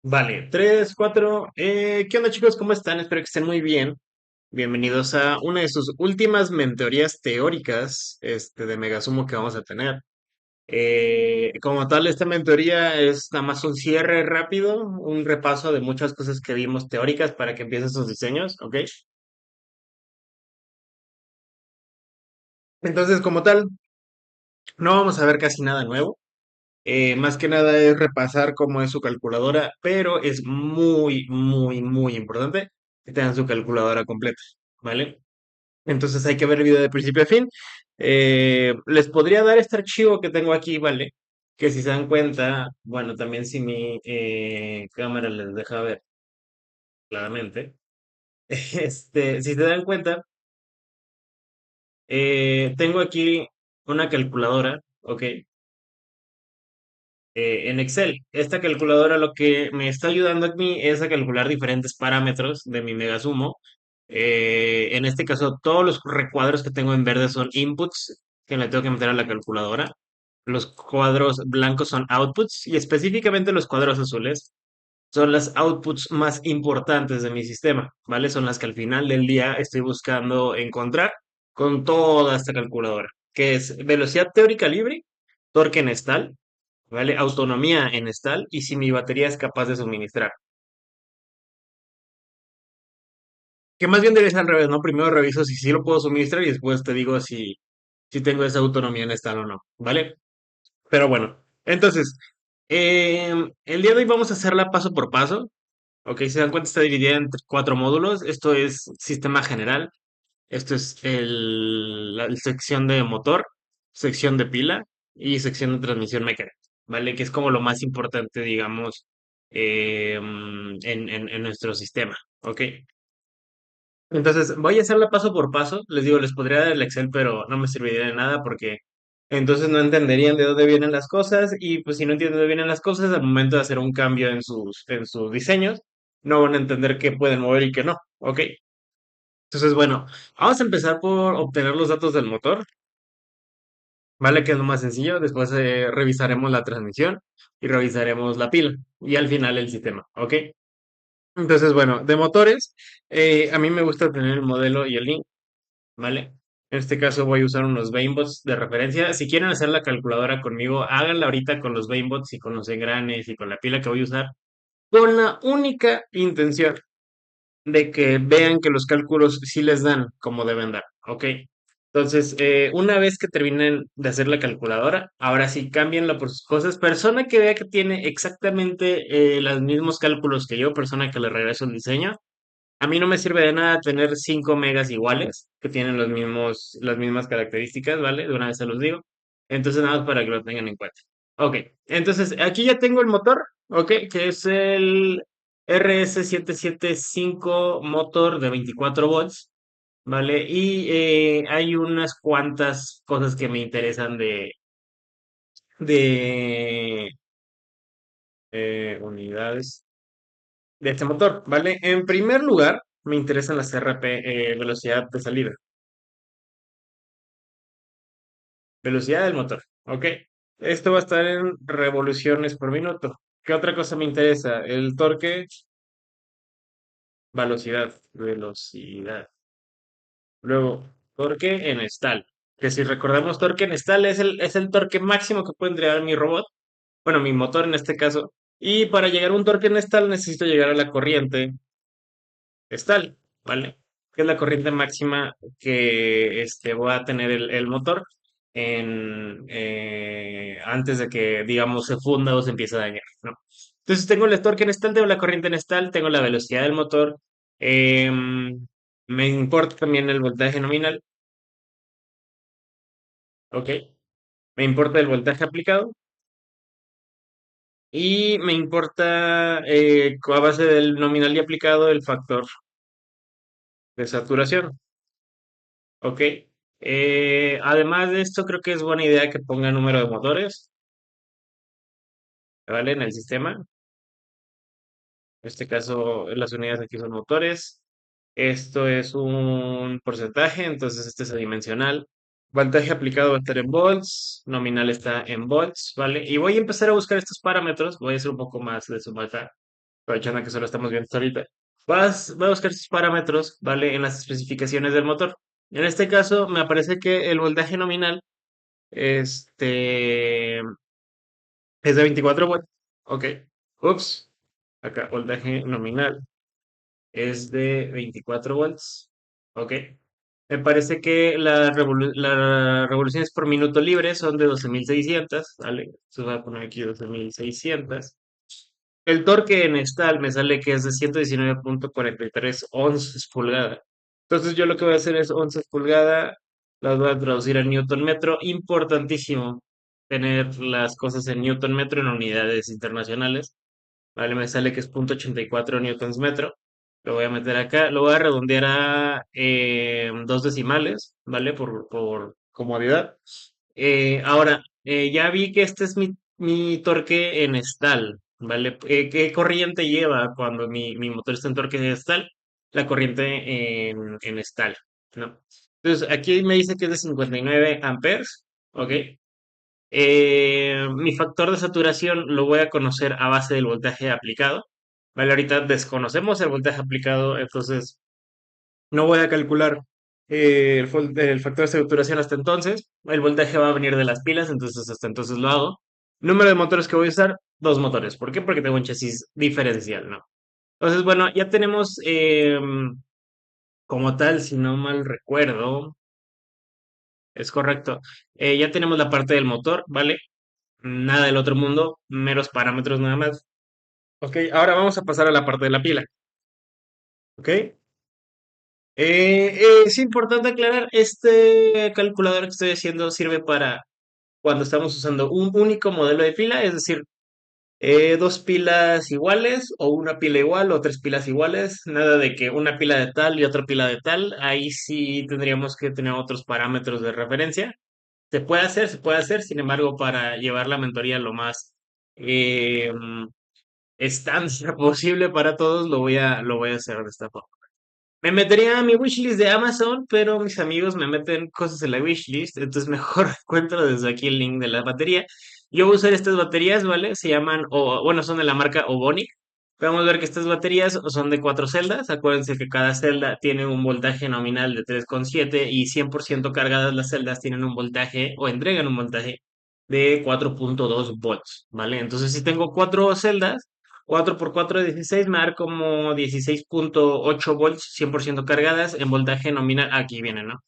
Vale, tres, cuatro. ¿Qué onda, chicos? ¿Cómo están? Espero que estén muy bien. Bienvenidos a una de sus últimas mentorías teóricas, de Megasumo que vamos a tener. Como tal, esta mentoría es nada más un cierre rápido, un repaso de muchas cosas que vimos teóricas para que empiecen sus diseños, ¿ok? Entonces, como tal, no vamos a ver casi nada nuevo. Más que nada es repasar cómo es su calculadora, pero es muy, muy, muy importante que tengan su calculadora completa, ¿vale? Entonces hay que ver el video de principio a fin. Les podría dar este archivo que tengo aquí, ¿vale? Que si se dan cuenta, bueno, también si mi cámara les deja ver claramente, si se dan cuenta, tengo aquí una calculadora, ¿ok? En Excel. Esta calculadora lo que me está ayudando a mí es a calcular diferentes parámetros de mi Megasumo. En este caso, todos los recuadros que tengo en verde son inputs que le tengo que meter a la calculadora. Los cuadros blancos son outputs y específicamente los cuadros azules son las outputs más importantes de mi sistema, ¿vale? Son las que al final del día estoy buscando encontrar con toda esta calculadora, que es velocidad teórica libre, torque en estal, ¿vale? Autonomía en stall y si mi batería es capaz de suministrar. Que más bien debe ser al revés, ¿no? Primero reviso si sí lo puedo suministrar y después te digo si tengo esa autonomía en stall o no, ¿vale? Pero bueno, entonces, el día de hoy vamos a hacerla paso por paso. Ok, si se dan cuenta está dividida en cuatro módulos. Esto es sistema general. Esto es la sección de motor, sección de pila y sección de transmisión mecánica, ¿vale? Que es como lo más importante, digamos, en nuestro sistema, ¿ok? Entonces, voy a hacerla paso por paso. Les digo, les podría dar el Excel, pero no me serviría de nada porque entonces no entenderían de dónde vienen las cosas y pues si no entienden de dónde vienen las cosas, al momento de hacer un cambio en sus diseños, no van a entender qué pueden mover y qué no, ¿ok? Entonces, bueno, vamos a empezar por obtener los datos del motor, ¿vale? Que es lo más sencillo. Después revisaremos la transmisión y revisaremos la pila y al final el sistema, ¿ok? Entonces, bueno, de motores, a mí me gusta tener el modelo y el link, ¿vale? En este caso voy a usar unos Bainbots de referencia. Si quieren hacer la calculadora conmigo, háganla ahorita con los Bainbots y con los engranes y con la pila que voy a usar, con la única intención de que vean que los cálculos sí les dan como deben dar, ¿ok? Entonces, una vez que terminen de hacer la calculadora, ahora sí cámbienla por sus cosas. Persona que vea que tiene exactamente los mismos cálculos que yo, persona que le regreso el diseño, a mí no me sirve de nada tener 5 megas iguales, que tienen las mismas características, ¿vale? De una vez se los digo. Entonces, nada más para que lo tengan en cuenta. Ok, entonces aquí ya tengo el motor, ok, que es el RS775 motor de 24 volts, ¿vale? Y hay unas cuantas cosas que me interesan de unidades de este motor, ¿vale? En primer lugar, me interesan las RP, velocidad de salida, velocidad del motor, ¿ok? Esto va a estar en revoluciones por minuto. ¿Qué otra cosa me interesa? El torque, velocidad. Luego, torque en stall. Que si recordamos, torque en stall es el torque máximo que puede entregar mi robot, bueno, mi motor en este caso. Y para llegar a un torque en stall necesito llegar a la corriente stall, ¿vale? Que es la corriente máxima que va a tener el motor antes de que, digamos, se funda o se empiece a dañar, ¿no? Entonces tengo el torque en stall, tengo la corriente en stall, tengo la velocidad del motor, me importa también el voltaje nominal, ¿ok? Me importa el voltaje aplicado y me importa, a base del nominal y aplicado, el factor de saturación. Ok. Además de esto, creo que es buena idea que ponga número de motores, ¿vale? En el sistema. En este caso, las unidades aquí son motores. Esto es un porcentaje, entonces este es adimensional. Voltaje aplicado va a estar en volts, nominal está en volts, ¿vale? Y voy a empezar a buscar estos parámetros. Voy a hacer un poco más de suma acá. aprovechando que solo estamos viendo esto ahorita. Voy a buscar sus parámetros, ¿vale? En las especificaciones del motor. En este caso, me aparece que el voltaje nominal, este, es de 24 volts. Ok. Ups. Acá, voltaje nominal es de 24 volts. Ok. Me parece que las revoluciones por minuto libre son de 12.600, ¿vale? Entonces voy a poner aquí 12.600. El torque en Stal me sale que es de 119,43 onzas pulgada. Entonces yo lo que voy a hacer es onzas pulgada, las voy a traducir a newton metro. Importantísimo tener las cosas en newton metro en unidades internacionales. Vale, me sale que es 0,84 newtons metro. Lo voy a meter acá, lo voy a redondear a dos decimales, ¿vale? Por comodidad. Ahora, ya vi que este es mi torque en Stal, ¿vale? ¿Qué corriente lleva cuando mi motor está en torque Stal? La corriente en Stal, ¿no? Entonces, aquí me dice que es de 59 amperes, ¿ok? Mi factor de saturación lo voy a conocer a base del voltaje aplicado, ¿vale? Ahorita desconocemos el voltaje aplicado, entonces no voy a calcular el factor de saturación hasta entonces. El voltaje va a venir de las pilas, entonces hasta entonces lo hago. Número de motores que voy a usar, dos motores. ¿Por qué? Porque tengo un chasis diferencial, ¿no? Entonces, bueno, ya tenemos como tal, si no mal recuerdo, es correcto. Ya tenemos la parte del motor, ¿vale? Nada del otro mundo, meros parámetros nada más. Ok, ahora vamos a pasar a la parte de la pila. Ok. Es importante aclarar, este calculador que estoy haciendo sirve para cuando estamos usando un único modelo de pila, es decir, dos pilas iguales o una pila igual o tres pilas iguales, nada de que una pila de tal y otra pila de tal, ahí sí tendríamos que tener otros parámetros de referencia. Se puede hacer, sin embargo, para llevar la mentoría lo más estándar posible para todos, lo voy a hacer de esta forma. Me metería a mi wishlist de Amazon, pero mis amigos me meten cosas en la wishlist, entonces mejor encuentro desde aquí el link de la batería. Yo voy a usar estas baterías, ¿vale? Se llaman, o bueno, son de la marca Ovonic. Podemos ver que estas baterías son de cuatro celdas. Acuérdense que cada celda tiene un voltaje nominal de 3,7 y 100% cargadas las celdas tienen un voltaje o entregan un voltaje de 4,2 volts, ¿vale? Entonces, si tengo cuatro celdas, 4 por 4 de 16 me da como 16,8 volts 100% cargadas en voltaje nominal. Aquí viene, ¿no?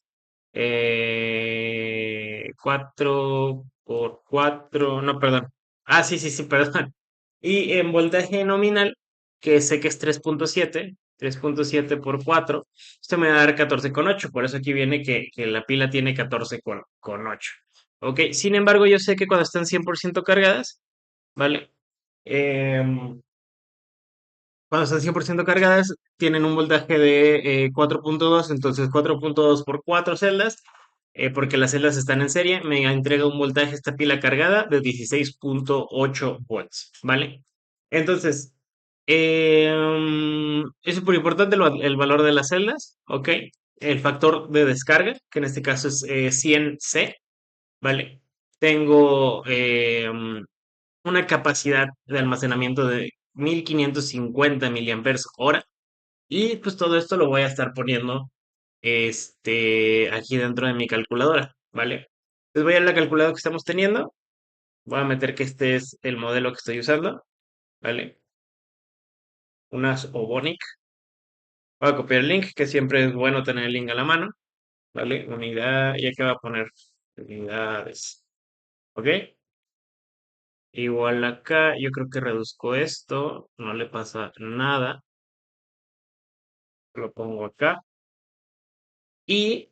4 por 4, no, perdón. Ah, sí, sí, sí, perdón. Y en voltaje nominal, que sé que es 3,7 por 4, esto me va a dar 14,8. Por eso aquí viene que la pila tiene 14,8. Ok, sin embargo, yo sé que cuando están 100% cargadas, ¿vale? Em, Cuando están 100% cargadas, tienen un voltaje de 4,2, entonces 4,2 por 4 celdas, porque las celdas están en serie, me entrega un voltaje esta pila cargada de 16,8 volts, ¿vale? Entonces, es súper importante el valor de las celdas, ¿ok? El factor de descarga, que en este caso es 100C, ¿vale? Tengo una capacidad de almacenamiento de 1550 miliamperes hora. Y pues todo esto lo voy a estar poniendo aquí dentro de mi calculadora, ¿vale? Entonces voy a la calculadora que estamos teniendo. Voy a meter que este es el modelo que estoy usando, ¿vale? Unas Ovonic. Voy a copiar el link, que siempre es bueno tener el link a la mano, ¿vale? Unidad, y aquí va a poner unidades, ¿ok? Igual acá, yo creo que reduzco esto, no le pasa nada. Lo pongo acá. Y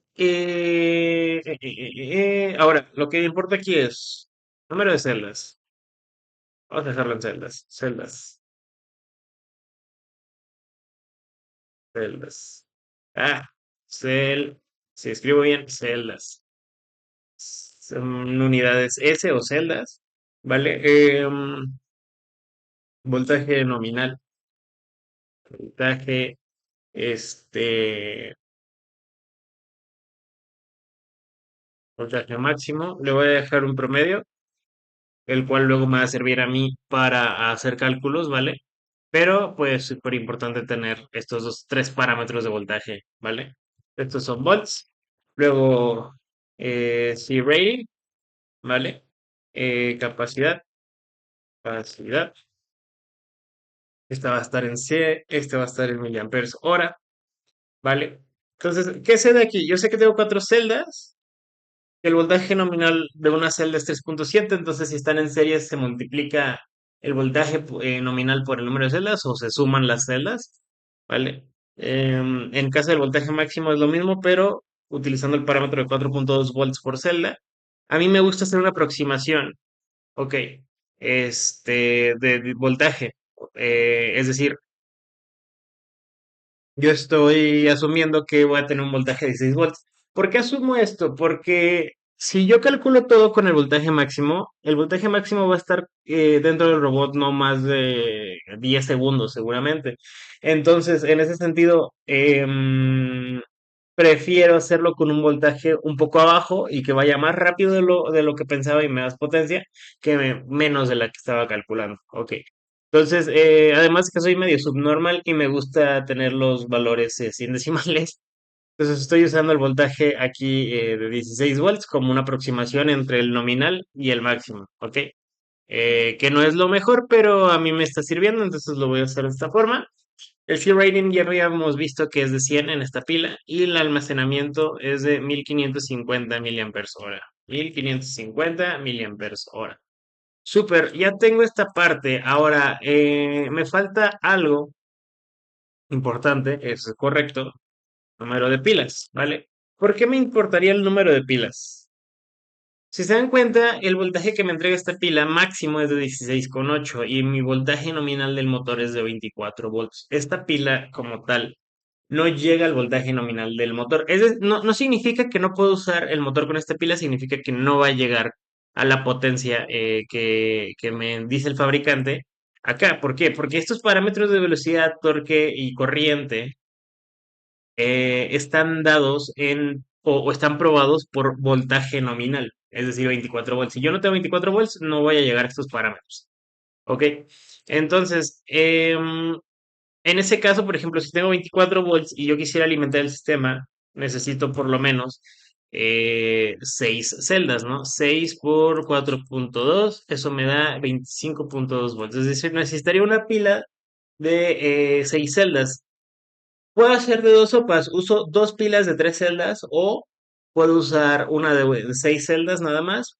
ahora, lo que importa aquí es número de celdas. Vamos a dejarlo en celdas. Celdas. Celdas. Ah, cel. Si escribo bien, celdas. Son unidades S o celdas. ¿Vale? Voltaje nominal. Voltaje, este, voltaje máximo. Le voy a dejar un promedio, el cual luego me va a servir a mí para hacer cálculos, ¿vale? pero pues súper importante tener estos tres parámetros de voltaje, ¿vale? Estos son volts, luego C rating, ¿vale? Capacidad, capacidad, esta va a estar en C, este va a estar en miliamperes hora, ¿vale? Entonces, ¿qué sé de aquí? Yo sé que tengo cuatro celdas. El voltaje nominal de una celda es 3.7, entonces si están en serie se multiplica el voltaje nominal por el número de celdas o se suman las celdas, ¿vale? En caso del voltaje máximo es lo mismo, pero utilizando el parámetro de 4.2 volts por celda. A mí me gusta hacer una aproximación, ok, de voltaje. Es decir, yo estoy asumiendo que voy a tener un voltaje de 16 volts. ¿Por qué asumo esto? Porque si yo calculo todo con el voltaje máximo va a estar dentro del robot no más de 10 segundos seguramente. Entonces, en ese sentido, prefiero hacerlo con un voltaje un poco abajo y que vaya más rápido de lo que pensaba y me das potencia que menos de la que estaba calculando. Ok. Entonces, además que soy medio subnormal y me gusta tener los valores 100 decimales, entonces estoy usando el voltaje aquí de 16 volts como una aproximación entre el nominal y el máximo, ¿ok? Que no es lo mejor, pero a mí me está sirviendo, entonces lo voy a hacer de esta forma. El C-rating ya habíamos visto que es de 100 en esta pila y el almacenamiento es de 1550 miliamperes hora. 1550 miliamperes hora. Súper, ya tengo esta parte. Ahora, me falta algo importante, es correcto, número de pilas, ¿vale? ¿Por qué me importaría el número de pilas? Si se dan cuenta, el voltaje que me entrega esta pila máximo es de 16,8 y mi voltaje nominal del motor es de 24 volts. Esta pila como tal no llega al voltaje nominal del motor. No significa que no puedo usar el motor con esta pila, significa que no va a llegar a la potencia que me dice el fabricante acá. ¿Por qué? Porque estos parámetros de velocidad, torque y corriente están dados o están probados por voltaje nominal, es decir, 24 volts. Si yo no tengo 24 volts, no voy a llegar a estos parámetros. ¿Ok? Entonces, en ese caso, por ejemplo, si tengo 24 volts y yo quisiera alimentar el sistema, necesito por lo menos 6 celdas, ¿no? 6 por 4.2, eso me da 25.2 volts. Es decir, necesitaría una pila de 6 celdas. Puedo hacer de dos sopas, uso dos pilas de 3 celdas o puedo usar una de 6 celdas nada más.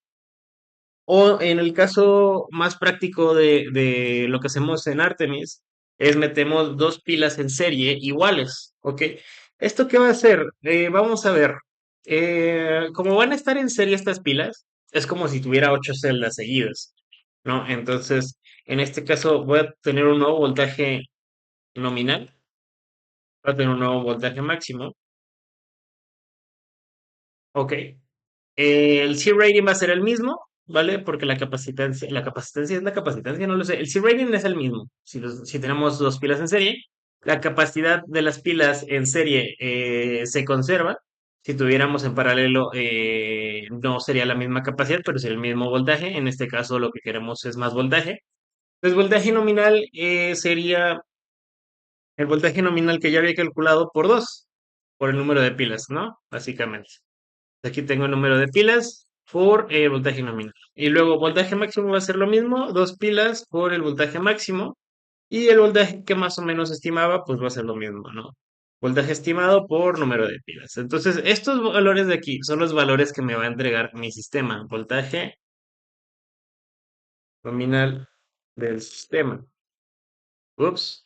O en el caso más práctico de lo que hacemos en Artemis, es metemos dos pilas en serie iguales, ¿ok? ¿Esto qué va a hacer? Vamos a ver. Como van a estar en serie estas pilas, es como si tuviera 8 celdas seguidas, ¿no? Entonces, en este caso voy a tener un nuevo voltaje nominal, voy a tener un nuevo voltaje máximo, ¿ok? El C-rating va a ser el mismo, ¿vale? Porque la capacitancia es la capacitancia, no lo sé. El C-rating es el mismo. Si tenemos dos pilas en serie, la capacidad de las pilas en serie se conserva. Si tuviéramos en paralelo, no sería la misma capacidad, pero sería el mismo voltaje. En este caso, lo que queremos es más voltaje. Entonces, voltaje nominal sería el voltaje nominal que ya había calculado por dos, por el número de pilas, ¿no? Básicamente. Aquí tengo el número de pilas por el voltaje nominal. Y luego voltaje máximo va a ser lo mismo, dos pilas por el voltaje máximo. Y el voltaje que más o menos estimaba, pues va a ser lo mismo, ¿no? Voltaje estimado por número de pilas. Entonces, estos valores de aquí son los valores que me va a entregar mi sistema. Voltaje nominal del sistema. Ups,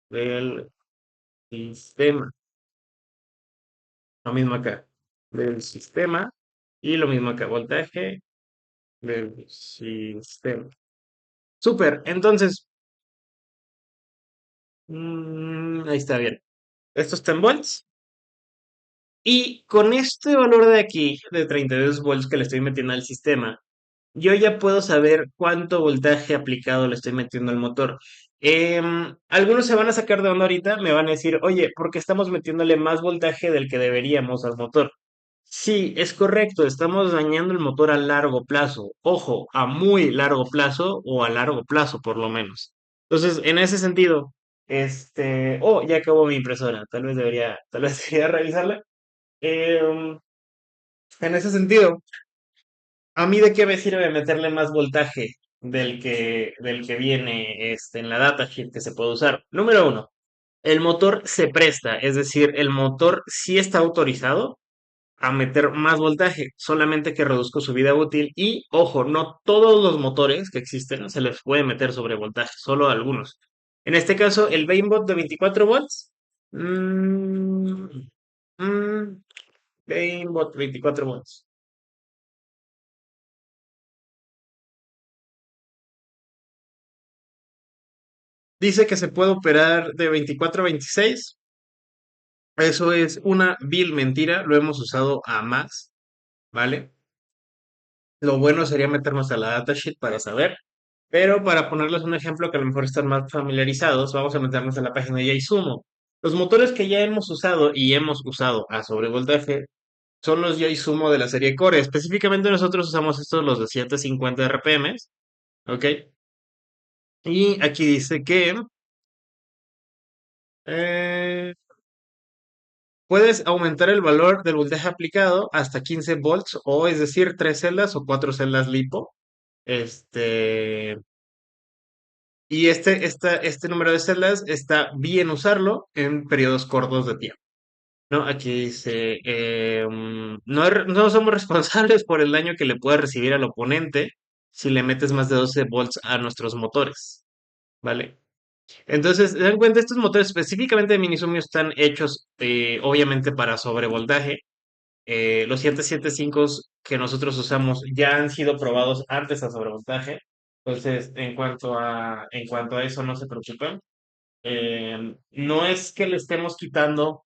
del sistema. Lo mismo acá. Del sistema. Y lo mismo acá. Voltaje del sistema. Súper. Entonces, ahí está bien. Esto está en volts. Y con este valor de aquí, de 32 volts que le estoy metiendo al sistema, yo ya puedo saber cuánto voltaje aplicado le estoy metiendo al motor. Algunos se van a sacar de onda ahorita, me van a decir, oye, ¿por qué estamos metiéndole más voltaje del que deberíamos al motor? Sí, es correcto, estamos dañando el motor a largo plazo. Ojo, a muy largo plazo o a largo plazo por lo menos. Entonces, en ese sentido, oh, ya acabó mi impresora, tal vez debería revisarla. Em, en ese sentido, ¿a mí de qué me sirve meterle más voltaje del que viene en la datasheet que se puede usar? Número uno, el motor se presta, es decir, el motor sí está autorizado a meter más voltaje, solamente que reduzco su vida útil y, ojo, no todos los motores que existen se les puede meter sobre voltaje, solo algunos. En este caso, el Mainbot de 24 volts, mm, Mainbot 24 volts. Dice que se puede operar de 24 a 26. Eso es una vil mentira, lo hemos usado a más, ¿vale? Lo bueno sería meternos a la datasheet para saber, pero para ponerles un ejemplo que a lo mejor están más familiarizados, vamos a meternos a la página de Yaisumo. Los motores que ya hemos usado y hemos usado a sobrevoltaje son los Yaisumo de la serie Core. Específicamente nosotros usamos estos, los de 750 RPM, ¿ok? Y aquí dice que eh, puedes aumentar el valor del voltaje aplicado hasta 15 volts, o es decir, 3 celdas o 4 celdas LiPo. Este, y este número de celdas está bien usarlo en periodos cortos de tiempo. ¿No? Aquí dice, no, no somos responsables por el daño que le pueda recibir al oponente si le metes más de 12 volts a nuestros motores, ¿vale? Entonces, se dan cuenta, estos motores específicamente de Minisumio están hechos obviamente para sobrevoltaje. Los 775 que nosotros usamos ya han sido probados antes a sobrevoltaje. Entonces, en cuanto a eso, no se preocupen. No es que le estemos quitando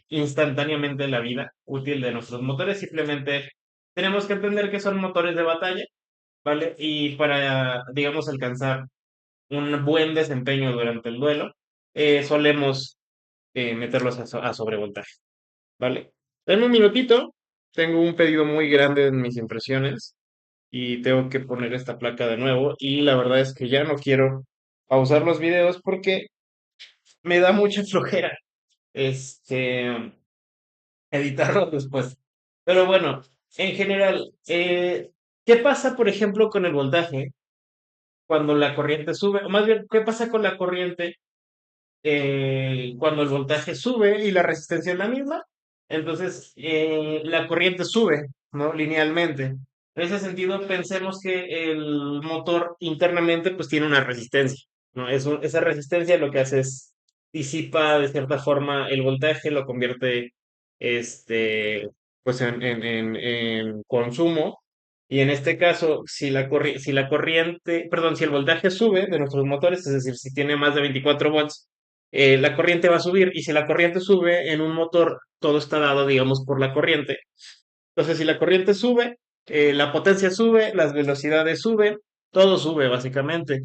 instantáneamente la vida útil de nuestros motores, simplemente tenemos que entender que son motores de batalla, ¿vale? Y para, digamos, alcanzar un buen desempeño durante el duelo, solemos meterlos a sobrevoltaje, ¿vale? En un minutito, tengo un pedido muy grande en mis impresiones y tengo que poner esta placa de nuevo y la verdad es que ya no quiero pausar los videos porque me da mucha flojera este, editarlos después. Pero bueno, en general, ¿qué pasa, por ejemplo, con el voltaje cuando la corriente sube? O más bien, ¿qué pasa con la corriente cuando el voltaje sube y la resistencia es la misma? Entonces, la corriente sube, ¿no? Linealmente. En ese sentido, pensemos que el motor internamente pues tiene una resistencia, ¿no? Esa resistencia lo que hace es disipa de cierta forma el voltaje, lo convierte este, pues en consumo. Y en este caso, si la corriente, perdón, si el voltaje sube de nuestros motores, es decir, si tiene más de 24 volts, la corriente va a subir y si la corriente sube en un motor, todo está dado, digamos, por la corriente. Entonces, si la corriente sube, la potencia sube, las velocidades suben, todo sube básicamente.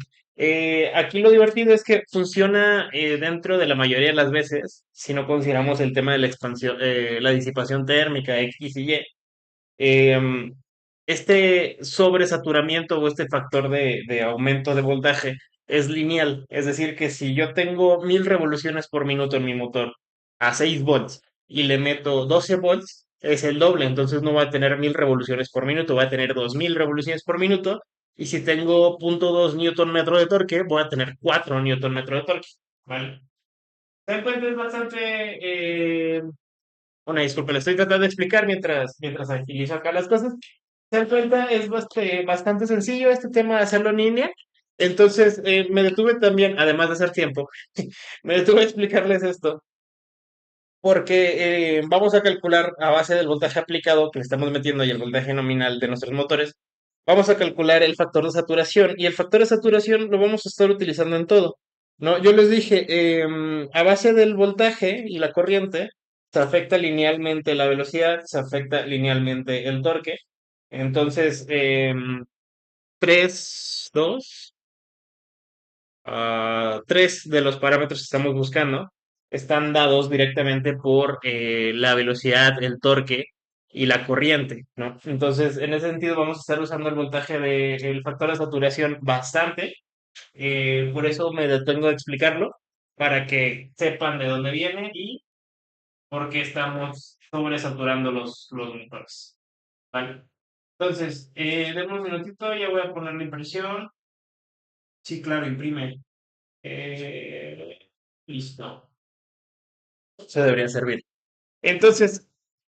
Aquí lo divertido es que funciona dentro de la mayoría de las veces, si no consideramos el tema de la expansión, la disipación térmica X y Y. Em, este sobresaturamiento o este factor de aumento de voltaje es lineal, es decir, que si yo tengo 1000 revoluciones por minuto en mi motor a 6 volts y le meto 12 volts, es el doble, entonces no va a tener 1000 revoluciones por minuto, va a tener 2000 revoluciones por minuto, y si tengo 0,2 newton metro de torque, voy a tener 4 newton metro de torque, ¿vale? ¿Se dan cuenta? Es bastante una disculpa, le estoy tratando de explicar mientras agilizo acá las cosas. Se dan cuenta, es bastante sencillo este tema de hacerlo en línea. Entonces, me detuve también, además de hacer tiempo, me detuve a explicarles esto, porque vamos a calcular a base del voltaje aplicado que le estamos metiendo y el voltaje nominal de nuestros motores, vamos a calcular el factor de saturación y el factor de saturación lo vamos a estar utilizando en todo, ¿no? Yo les dije, a base del voltaje y la corriente, se afecta linealmente la velocidad, se afecta linealmente el torque. Entonces, 3, 2, tres de los parámetros que estamos buscando están dados directamente por la velocidad, el torque y la corriente, ¿no? Entonces, en ese sentido, vamos a estar usando el voltaje del factor de saturación bastante. Por eso me detengo a explicarlo, para que sepan de dónde viene y por qué estamos sobresaturando los motores. ¿Vale? Entonces, denme un minutito, ya voy a poner la impresión. Sí, claro, imprime. Eh, listo. Se debería servir. Entonces,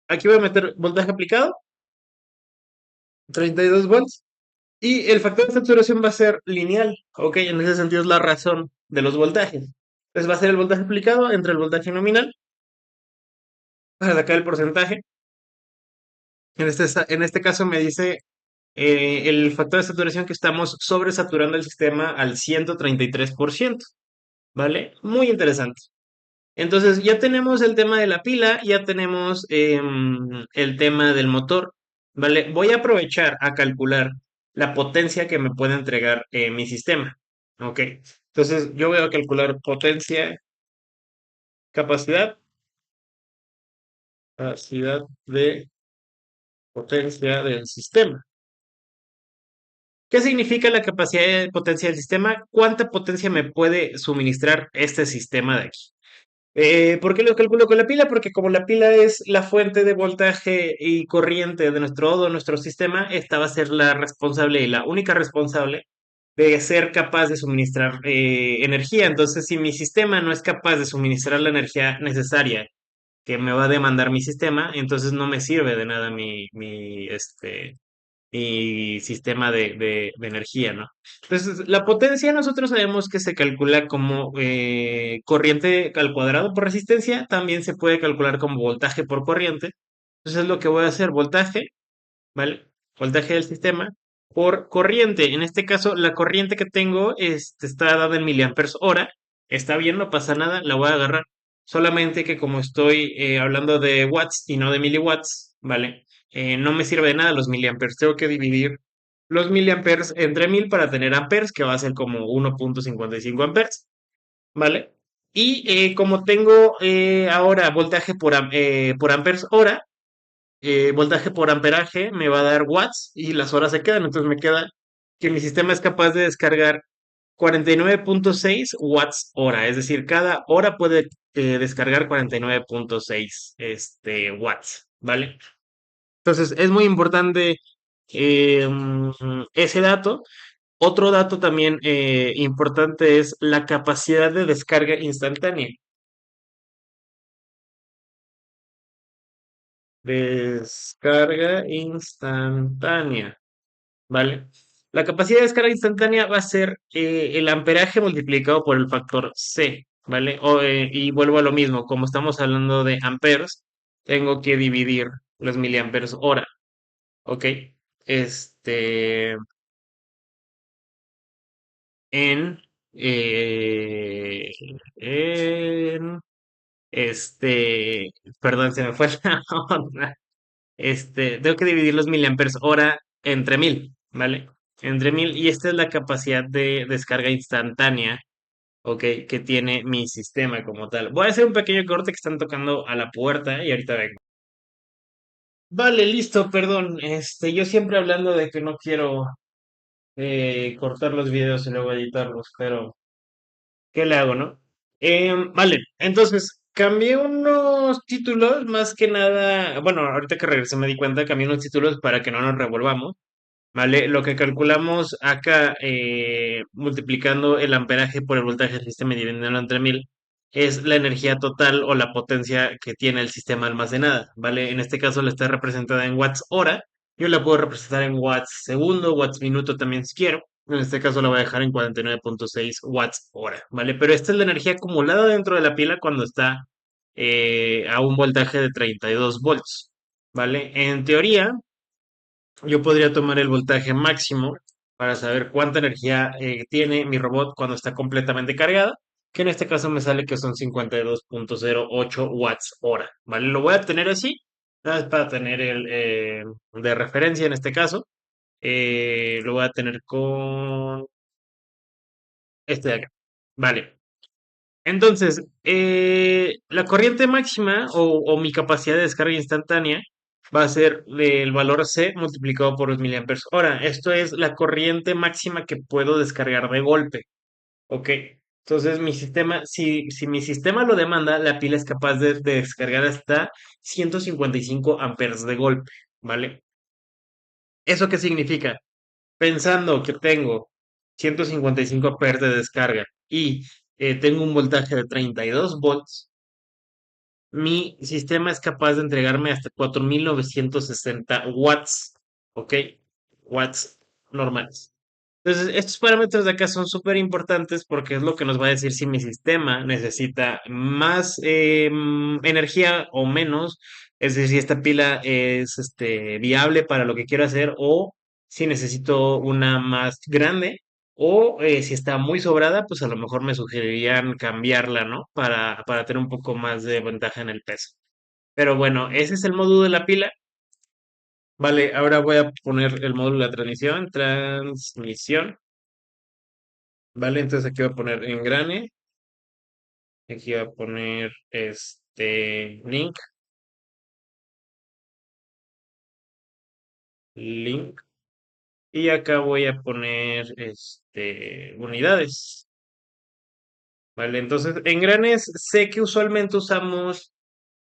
aquí voy a meter voltaje aplicado, 32 volts, y el factor de saturación va a ser lineal, ¿ok? En ese sentido es la razón de los voltajes. Entonces va a ser el voltaje aplicado entre el voltaje nominal, para sacar el porcentaje. En este caso me dice el factor de saturación que estamos sobresaturando el sistema al 133%, ¿vale? Muy interesante. Entonces ya tenemos el tema de la pila, ya tenemos el tema del motor, ¿vale? Voy a aprovechar a calcular la potencia que me puede entregar mi sistema, ¿ok? Entonces yo voy a calcular potencia, capacidad, capacidad de potencia del sistema. ¿Qué significa la capacidad de potencia del sistema? ¿Cuánta potencia me puede suministrar este sistema de aquí? ¿Por qué lo calculo con la pila? Porque como la pila es la fuente de voltaje y corriente de nuestro sistema, esta va a ser la responsable y la única responsable de ser capaz de suministrar energía. Entonces, si mi sistema no es capaz de suministrar la energía necesaria que me va a demandar mi sistema, entonces no me sirve de nada mi sistema de energía, ¿no? Entonces, la potencia nosotros sabemos que se calcula como corriente al cuadrado por resistencia, también se puede calcular como voltaje por corriente. Entonces, lo que voy a hacer, voltaje, ¿vale? Voltaje del sistema por corriente. En este caso, la corriente que tengo está dada en miliamperes hora. Está bien, no pasa nada, la voy a agarrar. Solamente que como estoy hablando de watts y no de miliwatts, ¿vale? No me sirve de nada los miliamperes. Tengo que dividir los miliamperes entre 1000 para tener amperes, que va a ser como 1,55 amperes, ¿vale? Y como tengo ahora voltaje por amperes hora, voltaje por amperaje me va a dar watts y las horas se quedan. Entonces me queda que mi sistema es capaz de descargar 49,6 watts hora. Es decir, cada hora puede descargar 49,6 watts, ¿vale? Entonces es muy importante ese dato. Otro dato también importante es la capacidad de descarga instantánea. Descarga instantánea. ¿Vale? La capacidad de descarga instantánea va a ser el amperaje multiplicado por el factor C, ¿vale? Y vuelvo a lo mismo, como estamos hablando de amperes, tengo que dividir los miliamperes hora, ¿ok? Este, en, eh, en, este, perdón, se me fue la onda. Tengo que dividir los miliamperes hora entre 1000, ¿vale? Entre 1000, y esta es la capacidad de descarga instantánea, ¿ok? Que tiene mi sistema como tal. Voy a hacer un pequeño corte que están tocando a la puerta y ahorita vengo. Vale, listo, perdón. Yo siempre hablando de que no quiero cortar los videos y luego editarlos, pero ¿qué le hago, no? Vale, entonces cambié unos títulos más que nada. Bueno, ahorita que regresé me di cuenta, cambié unos títulos para que no nos revolvamos. ¿Vale? Lo que calculamos acá, multiplicando el amperaje por el voltaje del sistema y dividiéndolo entre 1000, es la energía total o la potencia que tiene el sistema almacenada, ¿vale? En este caso la está representada en watts hora. Yo la puedo representar en watts segundo, watts minuto también si quiero. En este caso la voy a dejar en 49,6 watts hora, ¿vale? Pero esta es la energía acumulada dentro de la pila cuando está a un voltaje de 32 volts, ¿vale? En teoría, yo podría tomar el voltaje máximo para saber cuánta energía tiene mi robot cuando está completamente cargada, que en este caso me sale que son 52,08 watts hora, ¿vale? Lo voy a tener así, nada más para tener el de referencia en este caso. Lo voy a tener con este de acá, ¿vale? Entonces, la corriente máxima o mi capacidad de descarga instantánea va a ser el valor C multiplicado por los miliamperes. Ahora, esto es la corriente máxima que puedo descargar de golpe. Ok. Entonces, mi sistema, si mi sistema lo demanda, la pila es capaz de descargar hasta 155 amperes de golpe, ¿vale? ¿Eso qué significa? Pensando que tengo 155 amperes de descarga y tengo un voltaje de 32 volts, mi sistema es capaz de entregarme hasta 4960 watts, ¿ok? Watts normales. Entonces, estos parámetros de acá son súper importantes porque es lo que nos va a decir si mi sistema necesita más energía o menos, es decir, si esta pila es viable para lo que quiero hacer o si necesito una más grande o si está muy sobrada, pues a lo mejor me sugerirían cambiarla, ¿no? Para tener un poco más de ventaja en el peso. Pero bueno, ese es el módulo de la pila. Vale, ahora voy a poner el módulo de la transmisión. Vale, entonces aquí voy a poner engrane, aquí voy a poner link, link, y acá voy a poner unidades. Vale, entonces engranes sé que usualmente usamos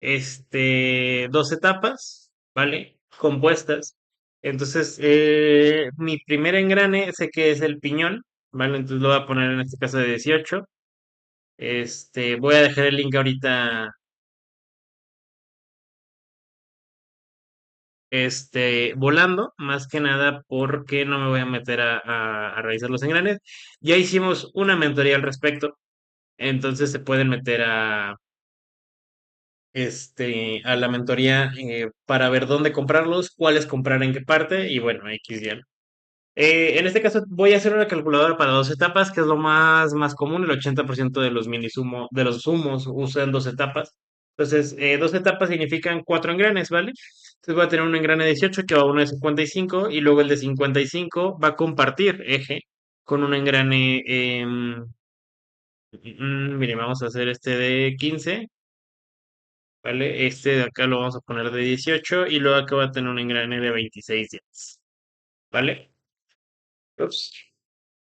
dos etapas, ¿vale? Compuestas. Entonces, mi primer engrane sé que es el piñón, ¿vale? Entonces lo voy a poner en este caso de 18. Voy a dejar el link ahorita volando, más que nada porque no me voy a meter a revisar los engranes. Ya hicimos una mentoría al respecto, entonces se pueden meter a la mentoría para ver dónde comprarlos, cuáles comprar en qué parte, y bueno, X ya. En este caso voy a hacer una calculadora para dos etapas, que es lo más común. El 80% de los de los zumos usan dos etapas. Entonces, dos etapas significan cuatro engranes, ¿vale? Entonces voy a tener un engrane de 18 que va a uno de 55 y luego el de 55 va a compartir eje con un engrane, miren, vamos a hacer este de 15, ¿vale? Este de acá lo vamos a poner de 18 y luego acá va a tener un engrane de 26 días, ¿vale? Ups.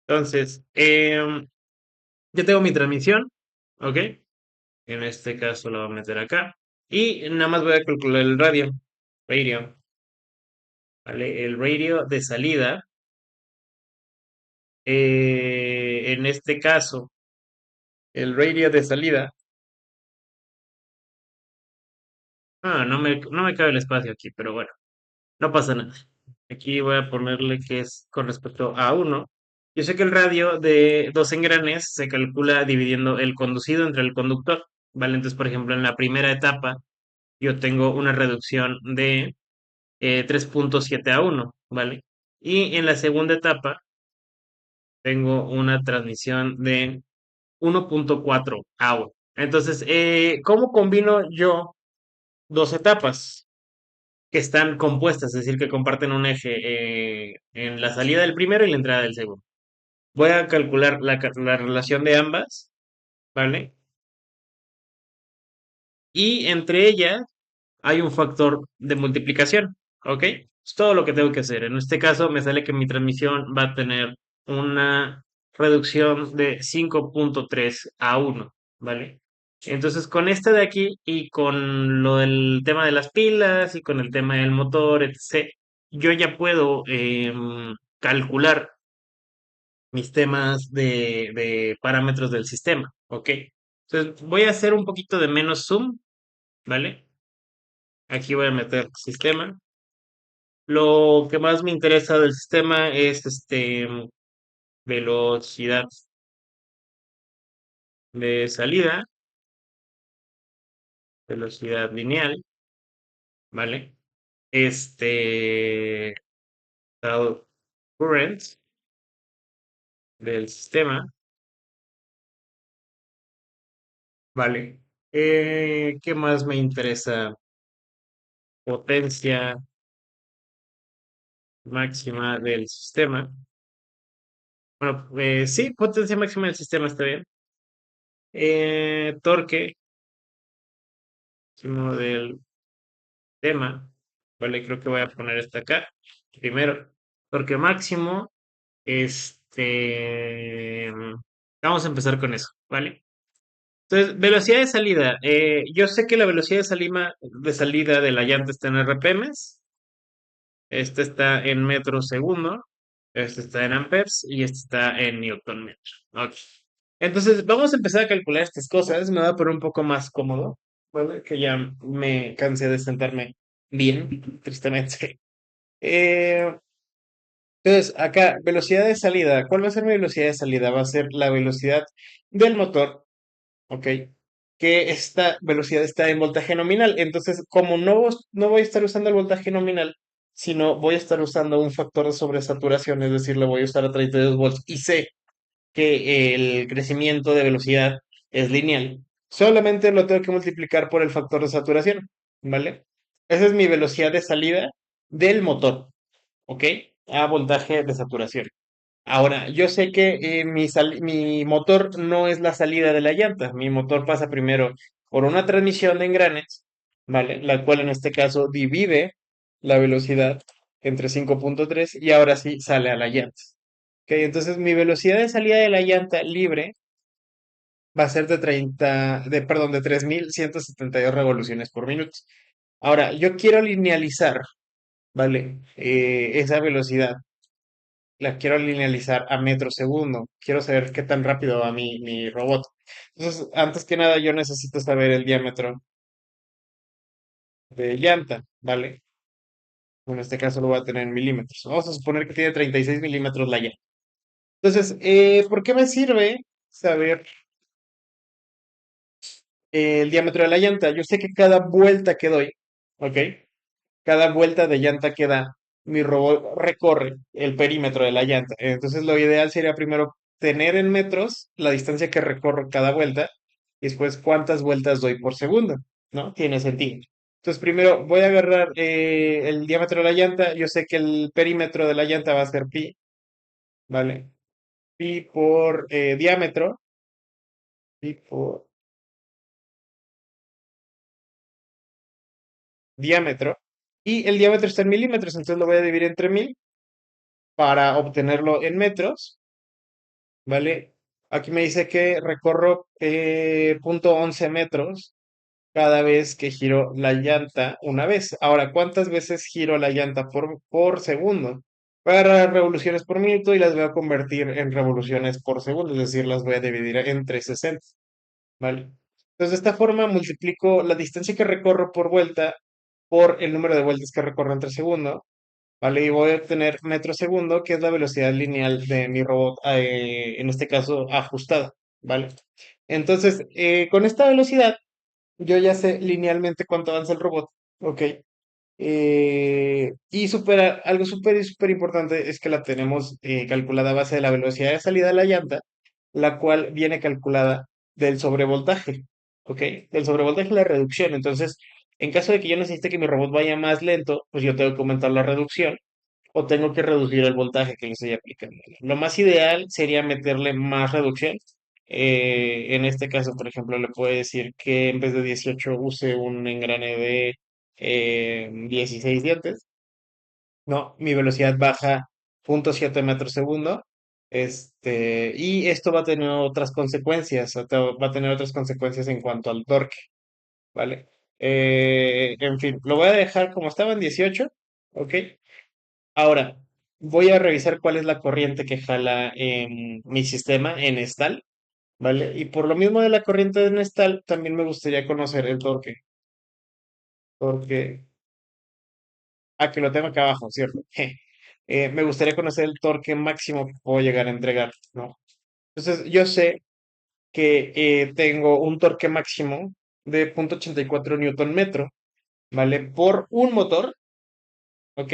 Entonces, ya tengo mi transmisión, ¿ok? En este caso lo voy a meter acá. Y nada más voy a calcular el radio, ¿vale? El radio de salida, en este caso, el radio de salida, no me cabe el espacio aquí, pero bueno, no pasa nada. Aquí voy a ponerle que es con respecto a uno. Yo sé que el radio de dos engranes se calcula dividiendo el conducido entre el conductor, ¿vale? Entonces, por ejemplo, en la primera etapa, yo tengo una reducción de 3.7 a 1, ¿vale? Y en la segunda etapa tengo una transmisión de 1.4 a 1. Entonces, ¿cómo combino yo dos etapas que están compuestas, es decir, que comparten un eje en la salida del primero y la entrada del segundo? Voy a calcular la relación de ambas, ¿vale? Y entre ellas hay un factor de multiplicación, ¿ok? Es todo lo que tengo que hacer. En este caso me sale que mi transmisión va a tener una reducción de 5.3 a 1, ¿vale? Entonces con este de aquí y con lo del tema de las pilas y con el tema del motor, etc., yo ya puedo calcular mis temas de parámetros del sistema, ¿ok? Entonces voy a hacer un poquito de menos zoom, ¿vale? Aquí voy a meter sistema. Lo que más me interesa del sistema es velocidad de salida, velocidad lineal, ¿vale? Dado current del sistema, ¿vale? ¿Qué más me interesa? Potencia máxima del sistema. Bueno, sí, potencia máxima del sistema está bien. Torque máximo del tema. ¿vale? Creo que voy a poner esta acá. Primero, torque máximo, este, vamos a empezar con eso, ¿vale? Entonces, velocidad de salida. Yo sé que la velocidad de salida de la llanta está en RPMs, este está en metros segundo, este está en amperes y este está en newton metro. Ok. Entonces, vamos a empezar a calcular estas cosas. Me va a poner un poco más cómodo, ¿vale? Que ya me cansé de sentarme bien, tristemente. Eh, entonces, acá, velocidad de salida. ¿Cuál va a ser mi velocidad de salida? Va a ser la velocidad del motor, ¿ok? Que esta velocidad está en voltaje nominal. Entonces, como no voy a estar usando el voltaje nominal, sino voy a estar usando un factor de sobresaturación, es decir, le voy a usar a 32 volts y sé que el crecimiento de velocidad es lineal. Solamente lo tengo que multiplicar por el factor de saturación, ¿vale? Esa es mi velocidad de salida del motor, ¿ok? A voltaje de saturación. Ahora, yo sé que mi motor no es la salida de la llanta. Mi motor pasa primero por una transmisión de engranes, ¿vale? La cual en este caso divide la velocidad entre 5,3 y ahora sí sale a la llanta. Ok, entonces mi velocidad de salida de la llanta libre va a ser perdón, de 3.172 revoluciones por minuto. Ahora, yo quiero linealizar, ¿vale? Esa velocidad la quiero linealizar a metro segundo. Quiero saber qué tan rápido va mi robot. Entonces, antes que nada, yo necesito saber el diámetro de llanta, ¿vale? En este caso lo voy a tener en milímetros. Vamos a suponer que tiene 36 milímetros la llanta. Entonces, ¿por qué me sirve saber el diámetro de la llanta? Yo sé que cada vuelta que doy, ¿ok? Cada vuelta de llanta que da, mi robot recorre el perímetro de la llanta. Entonces lo ideal sería primero tener en metros la distancia que recorro cada vuelta y después cuántas vueltas doy por segundo, ¿no? Tiene sentido. Entonces primero voy a agarrar el diámetro de la llanta. Yo sé que el perímetro de la llanta va a ser pi, ¿vale? Pi por diámetro, pi por diámetro. Y el diámetro está en milímetros, entonces lo voy a dividir entre 1.000 para obtenerlo en metros. ¿Vale? Aquí me dice que recorro punto 11 metros cada vez que giro la llanta una vez. Ahora, ¿cuántas veces giro la llanta por segundo? Voy a agarrar revoluciones por minuto y las voy a convertir en revoluciones por segundo, es decir, las voy a dividir entre 60, ¿vale? Entonces, de esta forma multiplico la distancia que recorro por vuelta por el número de vueltas que recorro entre segundo. ¿Vale? Y voy a obtener metro segundo, que es la velocidad lineal de mi robot, en este caso ajustada, ¿vale? Entonces, con esta velocidad, yo ya sé linealmente cuánto avanza el robot, ¿ok? Y algo súper y súper importante es que la tenemos calculada a base de la velocidad de salida de la llanta, la cual viene calculada del sobrevoltaje, ¿ok? Del sobrevoltaje y la reducción. Entonces, en caso de que yo necesite que mi robot vaya más lento, pues yo tengo que aumentar la reducción o tengo que reducir el voltaje que le estoy aplicando. Lo más ideal sería meterle más reducción. En este caso, por ejemplo, le puedo decir que en vez de 18 use un engrane de 16 dientes. No, mi velocidad baja 0,7 metros segundo. Y esto va a tener otras consecuencias, va a tener otras consecuencias en cuanto al torque, ¿vale? En fin, lo voy a dejar como estaba en 18, ¿ok? Ahora, voy a revisar cuál es la corriente que jala en mi sistema en Stal, ¿vale? Y por lo mismo de la corriente en Stal, también me gustaría conocer el torque. Torque, que lo tengo acá abajo, ¿cierto? Me gustaría conocer el torque máximo que puedo llegar a entregar, ¿no? Entonces, yo sé que tengo un torque máximo de 0,84 newton metro, ¿vale? Por un motor, ¿ok?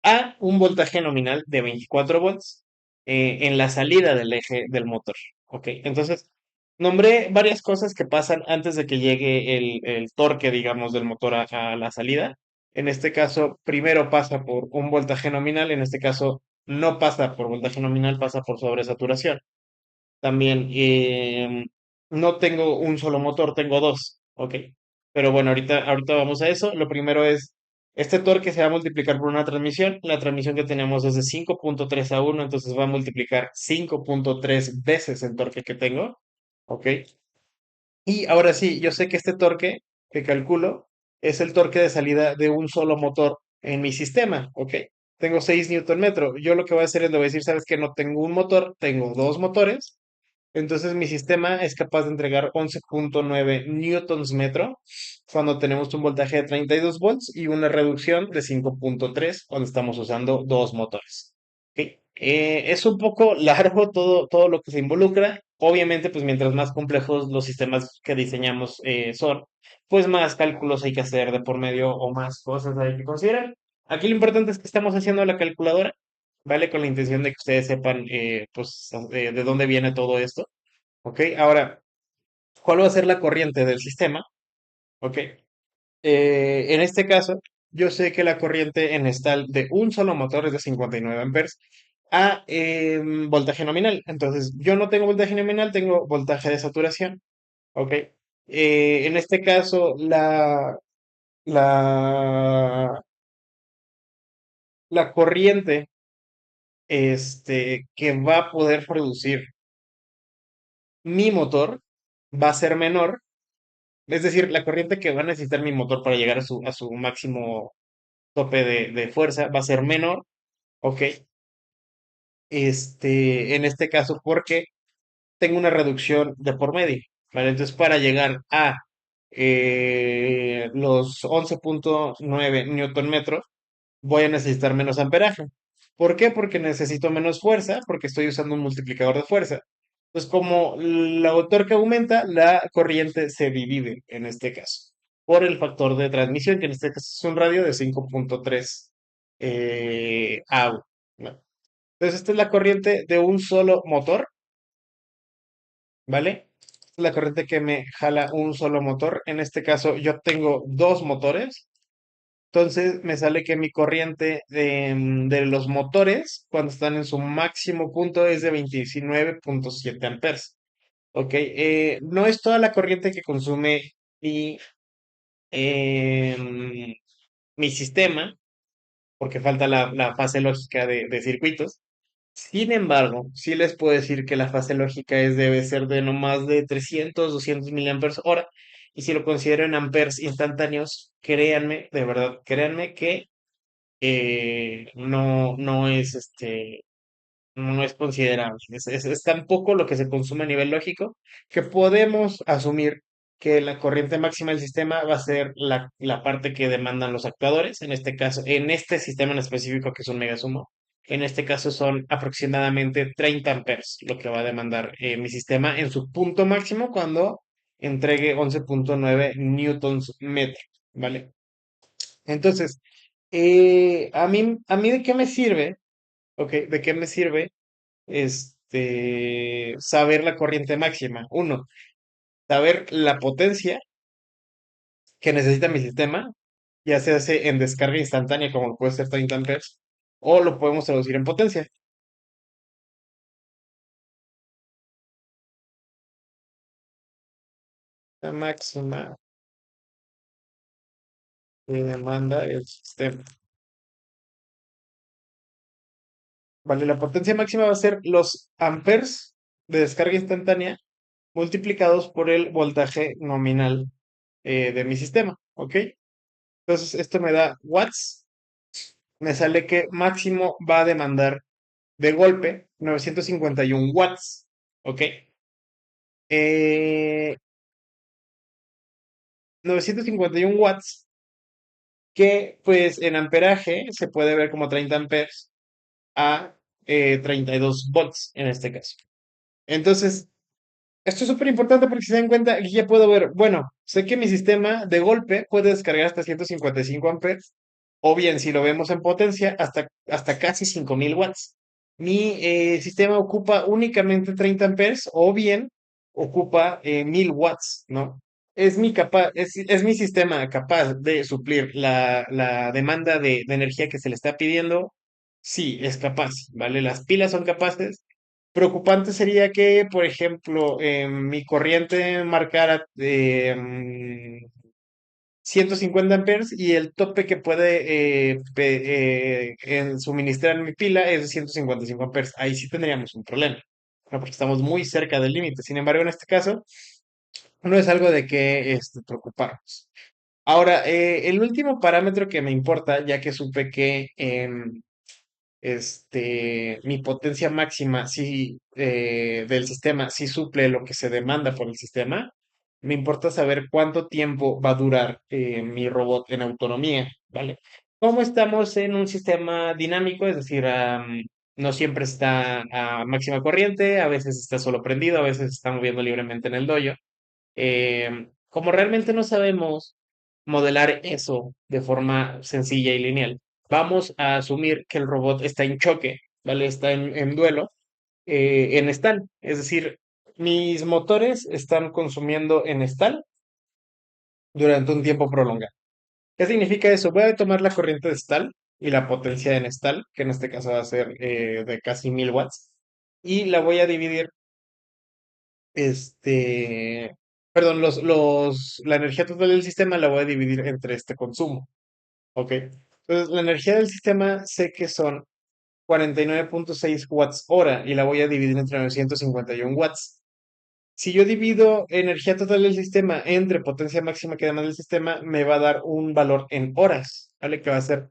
A un voltaje nominal de 24 volts en la salida del eje del motor, ¿ok? Entonces, nombré varias cosas que pasan antes de que llegue el torque, digamos, del motor a la salida. En este caso, primero pasa por un voltaje nominal, en este caso no pasa por voltaje nominal, pasa por sobresaturación. También no tengo un solo motor, tengo dos, ¿ok? Pero bueno, ahorita vamos a eso. Lo primero es Este torque se va a multiplicar por una transmisión. La transmisión que tenemos es de 5.3 a 1, entonces va a multiplicar 5.3 veces el torque que tengo. ¿Ok? Y ahora sí, yo sé que este torque que calculo es el torque de salida de un solo motor en mi sistema. ¿Ok? Tengo 6 Newton metro. Yo lo que voy a hacer es le voy a decir, sabes que no tengo un motor, tengo dos motores. Entonces mi sistema es capaz de entregar 11.9 newtons metro cuando tenemos un voltaje de 32 volts y una reducción de 5.3 cuando estamos usando dos motores. ¿Ok? Es un poco largo todo lo que se involucra. Obviamente, pues mientras más complejos los sistemas que diseñamos son, pues más cálculos hay que hacer de por medio o más cosas hay que considerar. Aquí lo importante es que estamos haciendo la calculadora, ¿vale? Con la intención de que ustedes sepan, pues, de dónde viene todo esto. ¿Ok? Ahora, ¿cuál va a ser la corriente del sistema? ¿Ok? En este caso, yo sé que la corriente en estal de un solo motor es de 59 amperes a voltaje nominal. Entonces, yo no tengo voltaje nominal, tengo voltaje de saturación. ¿Ok? En este caso, la, la corriente que va a poder producir mi motor va a ser menor. Es decir, la corriente que va a necesitar mi motor para llegar a su máximo tope de fuerza va a ser menor, ¿ok? En este caso, porque tengo una reducción de por medio, ¿vale? Entonces, para llegar a los 11.9 newton metros, voy a necesitar menos amperaje. ¿Por qué? Porque necesito menos fuerza, porque estoy usando un multiplicador de fuerza. Pues como la torque aumenta, la corriente se divide en este caso, por el factor de transmisión, que en este caso es un radio de 5.3 A. ¿No? Entonces, esta es la corriente de un solo motor, ¿vale? La corriente que me jala un solo motor. En este caso, yo tengo dos motores. Entonces me sale que mi corriente de los motores, cuando están en su máximo punto, es de 29.7 amperes. Ok, no es toda la corriente que consume mi, em, mi sistema, porque falta la fase lógica de circuitos. Sin embargo, sí les puedo decir que la fase lógica debe ser de no más de 300, 200 miliamperes hora. Y si lo considero en amperes instantáneos, créanme, de verdad, créanme que no es no es considerable. Es tan poco lo que se consume a nivel lógico que podemos asumir que la corriente máxima del sistema va a ser la parte que demandan los actuadores. En este caso, en este sistema en específico, que es un megasumo, en este caso son aproximadamente 30 amperes lo que va a demandar mi sistema en su punto máximo cuando entregue 11.9 newtons metro, ¿vale? Entonces, a mí ¿de qué me sirve? ¿Ok? ¿De qué me sirve saber la corriente máxima? Uno, saber la potencia que necesita mi sistema, ya se hace en descarga instantánea, como puede ser 30 amperes, o lo podemos traducir en potencia. La máxima que demanda el sistema. Vale, la potencia máxima va a ser los amperes de descarga instantánea multiplicados por el voltaje nominal de mi sistema, ¿ok? Entonces, esto me da watts. Me sale que máximo va a demandar de golpe 951 watts. ¿Ok? 951 watts que pues en amperaje se puede ver como 30 amperes a 32 volts en este caso. Entonces, esto es súper importante porque si se dan cuenta, aquí ya puedo ver, bueno, sé que mi sistema de golpe puede descargar hasta 155 amperes, o bien, si lo vemos en potencia, hasta casi 5000 watts. Mi sistema ocupa únicamente 30 amperes, o bien ocupa 1000 watts, ¿no? Es mi sistema capaz de suplir la demanda de energía que se le está pidiendo. Sí, es capaz, ¿vale? Las pilas son capaces. Preocupante sería que, por ejemplo, mi corriente marcara 150 amperes y el tope que puede suministrar mi pila es de 155 amperes. Ahí sí tendríamos un problema, ¿no? Porque estamos muy cerca del límite. Sin embargo, en este caso, no es algo de que preocuparnos. Ahora, el último parámetro que me importa, ya que supe que mi potencia máxima sí, del sistema sí suple lo que se demanda por el sistema, me importa saber cuánto tiempo va a durar mi robot en autonomía, ¿vale? Como estamos en un sistema dinámico, es decir, no siempre está a máxima corriente, a veces está solo prendido, a veces está moviendo libremente en el dojo. Como realmente no sabemos modelar eso de forma sencilla y lineal, vamos a asumir que el robot está en choque, ¿vale? Está en duelo, en stall. Es decir, mis motores están consumiendo en stall durante un tiempo prolongado. ¿Qué significa eso? Voy a tomar la corriente de stall y la potencia en stall, que en este caso va a ser de casi 1000 watts, y la voy a dividir este, perdón, la energía total del sistema la voy a dividir entre este consumo, ¿ok? Entonces, la energía del sistema sé que son 49,6 watts hora y la voy a dividir entre 951 watts. Si yo divido energía total del sistema entre potencia máxima que demanda el sistema, me va a dar un valor en horas, ¿vale? Que va a ser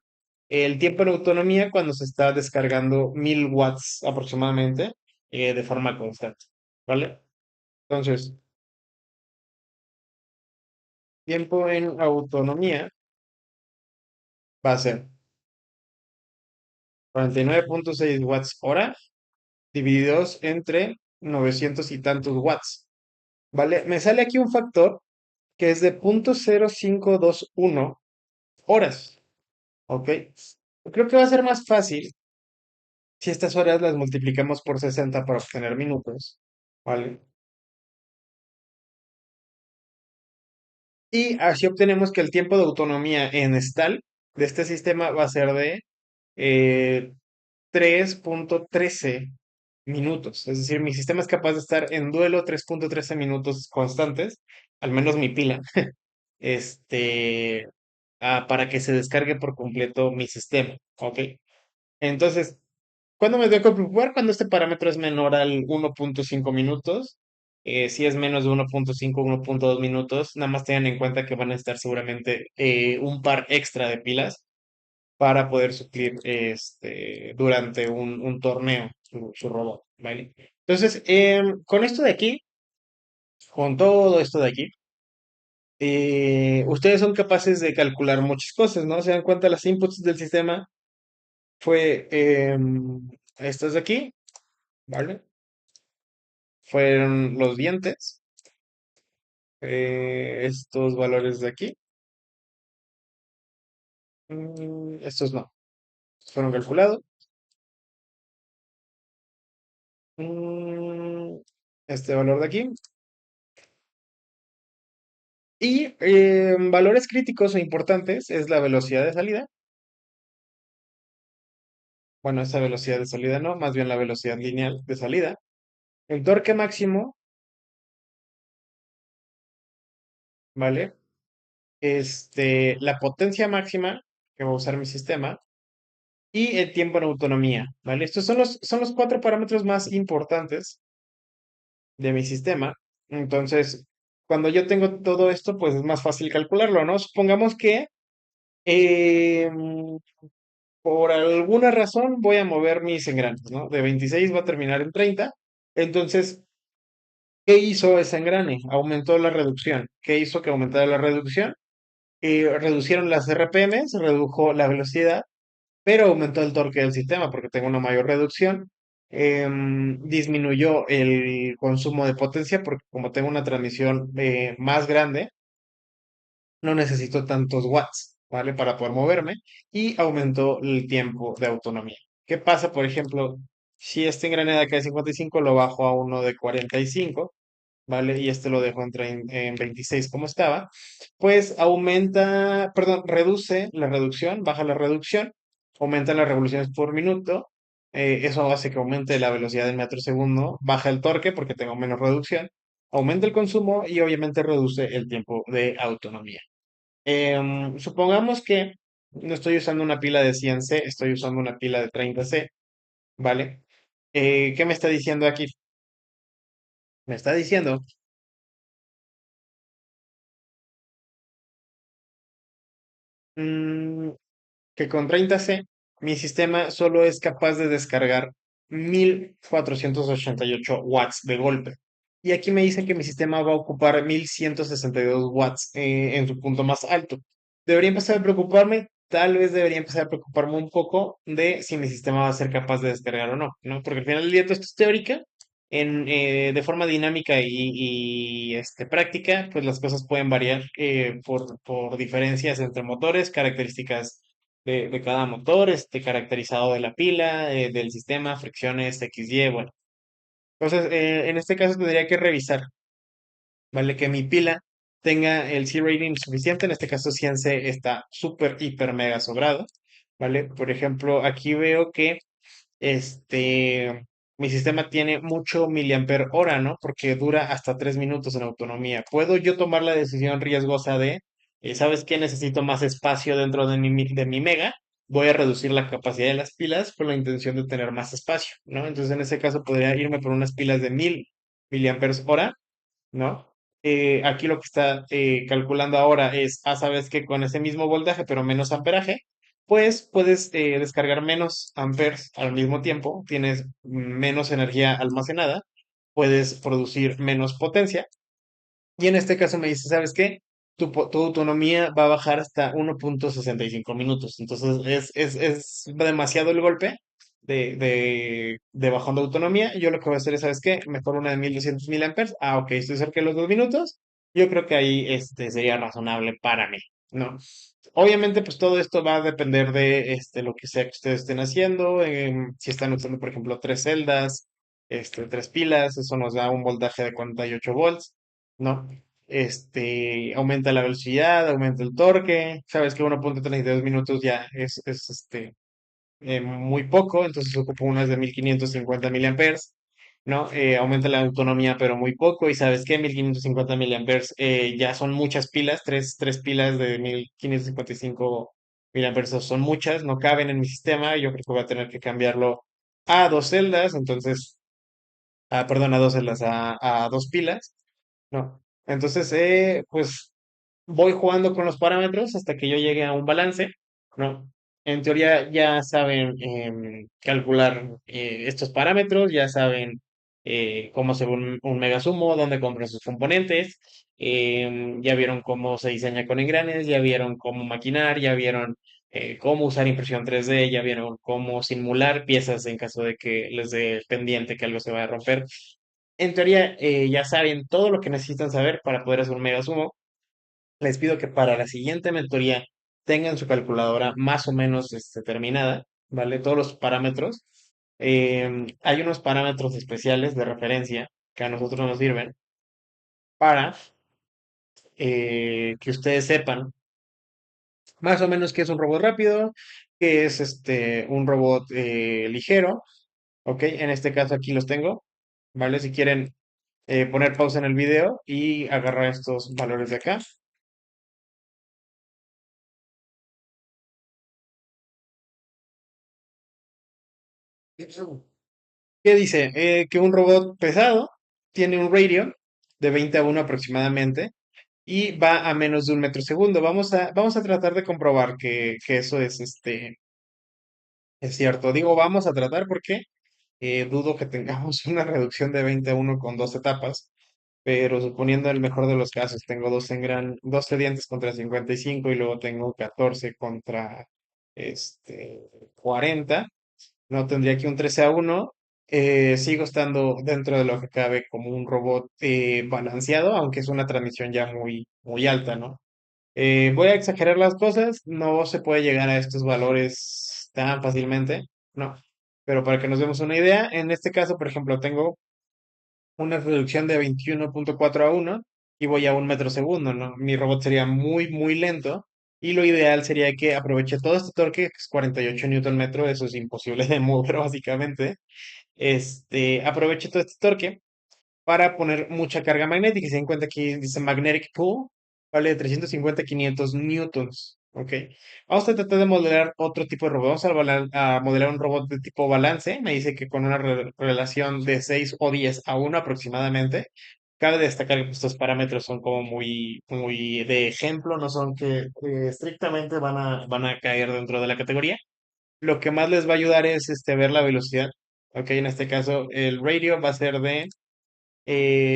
el tiempo en autonomía cuando se está descargando 1000 watts aproximadamente de forma constante, ¿vale? Entonces, tiempo en autonomía va a ser 49,6 watts hora divididos entre 900 y tantos watts. ¿Vale? Me sale aquí un factor que es de 0,0521 horas. ¿Ok? Creo que va a ser más fácil si estas horas las multiplicamos por 60 para obtener minutos. ¿Vale? Y así obtenemos que el tiempo de autonomía en stall de este sistema va a ser de eh, 3,13 minutos. Es decir, mi sistema es capaz de estar en duelo 3,13 minutos constantes, al menos mi pila, este, para que se descargue por completo mi sistema. ¿Ok? Entonces, ¿cuándo me tengo que preocupar? Cuando este parámetro es menor al 1,5 minutos. Si es menos de 1,5, 1,2 minutos, nada más tengan en cuenta que van a estar seguramente un par extra de pilas para poder suplir durante un torneo su robot, ¿vale? Entonces, con esto de aquí, con todo esto de aquí, ustedes son capaces de calcular muchas cosas, ¿no? Se dan cuenta, las inputs del sistema fue estos de aquí, ¿vale? Fueron los dientes, estos valores de aquí, estos no, fueron calculados. mm, este valor de aquí. Y valores críticos o importantes es la velocidad de salida. Bueno, esa velocidad de salida no, más bien la velocidad lineal de salida. El torque máximo, ¿vale? La potencia máxima que va a usar mi sistema y el tiempo en autonomía, ¿vale? Estos son los cuatro parámetros más importantes de mi sistema. Entonces, cuando yo tengo todo esto, pues es más fácil calcularlo, ¿no? Supongamos que em, por alguna razón voy a mover mis engranes, ¿no? De 26 va a terminar en 30. Entonces, ¿qué hizo ese engrane? Aumentó la reducción. ¿Qué hizo que aumentara la reducción? Reducieron las RPM, se redujo la velocidad, pero aumentó el torque del sistema porque tengo una mayor reducción. Disminuyó el consumo de potencia porque como tengo una transmisión más grande, no necesito tantos watts, ¿vale? Para poder moverme y aumentó el tiempo de autonomía. ¿Qué pasa, por ejemplo, si este engrane de acá de 55 lo bajo a uno de 45, ¿vale? Y este lo dejo en 26 como estaba, pues aumenta, perdón, reduce la reducción, baja la reducción, aumenta las revoluciones por minuto. Eso hace que aumente la velocidad del metro segundo, baja el torque porque tengo menos reducción, aumenta el consumo y obviamente reduce el tiempo de autonomía. Supongamos que no estoy usando una pila de 100C, estoy usando una pila de 30C, ¿vale? ¿Qué me está diciendo aquí? Me está diciendo mm, que con 30C mi sistema solo es capaz de descargar 1488 watts de golpe. Y aquí me dice que mi sistema va a ocupar 1162 watts en su punto más alto. Debería empezar a preocuparme, tal vez debería empezar a preocuparme un poco de si mi sistema va a ser capaz de descargar o no, ¿no? Porque al final del día todo esto es teórica. De forma dinámica y práctica, pues las cosas pueden variar por diferencias entre motores, características de cada motor, caracterizado de la pila, del sistema, fricciones, XY, bueno. Entonces, en este caso tendría que revisar, ¿vale? Que mi pila tenga el C-rating suficiente, en este caso 100C está súper, hiper, mega sobrado, ¿vale? Por ejemplo, aquí veo que mi sistema tiene mucho miliamper hora, ¿no? Porque dura hasta 3 minutos en autonomía. ¿Puedo yo tomar la decisión riesgosa de, ¿sabes qué? Necesito más espacio dentro de mi mega. Voy a reducir la capacidad de las pilas con la intención de tener más espacio, ¿no? Entonces, en ese caso, podría irme por unas pilas de 1000 miliamperes hora, ¿no? Aquí lo que está calculando ahora es, sabes que con ese mismo voltaje, pero menos amperaje, pues puedes descargar menos amperes al mismo tiempo, tienes menos energía almacenada, puedes producir menos potencia. Y en este caso me dice, ¿sabes qué? Tu autonomía va a bajar hasta 1.65 minutos. Entonces es demasiado el golpe de bajón de autonomía. Yo lo que voy a hacer es, ¿sabes qué? Mejor una de 1200 miliamperes. Ok, estoy cerca de los 2 minutos. Yo creo que ahí sería razonable para mí, ¿no? Obviamente, pues todo esto va a depender de lo que sea que ustedes estén haciendo. Si están usando, por ejemplo, tres celdas, tres pilas, eso nos da un voltaje de 48 volts, ¿no? Aumenta la velocidad, aumenta el torque. Sabes que 1.32 minutos ya es muy poco, entonces ocupo unas de 1550 miliamperes, ¿no? Aumenta la autonomía, pero muy poco, y sabes que 1550 miliamperes ya son muchas pilas, tres pilas de 1555 miliamperes son muchas, no caben en mi sistema, yo creo que voy a tener que cambiarlo a dos celdas, entonces, perdón, a dos celdas, a dos pilas, ¿no? Entonces, pues voy jugando con los parámetros hasta que yo llegue a un balance, ¿no? En teoría ya saben calcular estos parámetros, ya saben cómo se ve un megasumo, dónde compran sus componentes, ya vieron cómo se diseña con engranes, ya vieron cómo maquinar, ya vieron cómo usar impresión 3D, ya vieron cómo simular piezas en caso de que les dé pendiente que algo se vaya a romper. En teoría, ya saben todo lo que necesitan saber para poder hacer un megasumo. Les pido que para la siguiente mentoría tengan su calculadora más o menos terminada, ¿vale? Todos los parámetros. Hay unos parámetros especiales de referencia que a nosotros nos sirven para que ustedes sepan más o menos qué es un robot rápido, qué es un robot ligero, ¿ok? En este caso aquí los tengo, ¿vale? Si quieren poner pausa en el video y agarrar estos valores de acá. ¿Qué dice? Que un robot pesado tiene un radio de 20 a 1 aproximadamente y va a menos de un metro segundo. Vamos a tratar de comprobar que eso es cierto. Digo, vamos a tratar porque dudo que tengamos una reducción de 20 a 1 con dos etapas, pero suponiendo el mejor de los casos, tengo 12 dientes contra 55 y luego tengo 14 contra 40. No tendría aquí un 13 a 1. Sigo estando dentro de lo que cabe como un robot balanceado, aunque es una transmisión ya muy, muy alta, ¿no? Voy a exagerar las cosas, no se puede llegar a estos valores tan fácilmente, ¿no? Pero para que nos demos una idea, en este caso, por ejemplo, tengo una reducción de 21.4 a 1 y voy a un metro segundo, ¿no? Mi robot sería muy, muy lento y lo ideal sería que aproveche todo este torque, que es 48 Newton metro, eso es imposible de mover básicamente, aproveche todo este torque para poner mucha carga magnética. Y se den cuenta que dice magnetic pull, Vale, 350 500 newtons. Ok. Vamos a tratar de modelar otro tipo de robot. Vamos a modelar un robot de tipo balance. Me dice que con una relación de 6 o 10 a 1 aproximadamente. Cabe destacar que estos parámetros son como muy de ejemplo, no son que estrictamente van a caer dentro de la categoría. Lo que más les va a ayudar es ver la velocidad. Ok, en este caso el radio va a ser de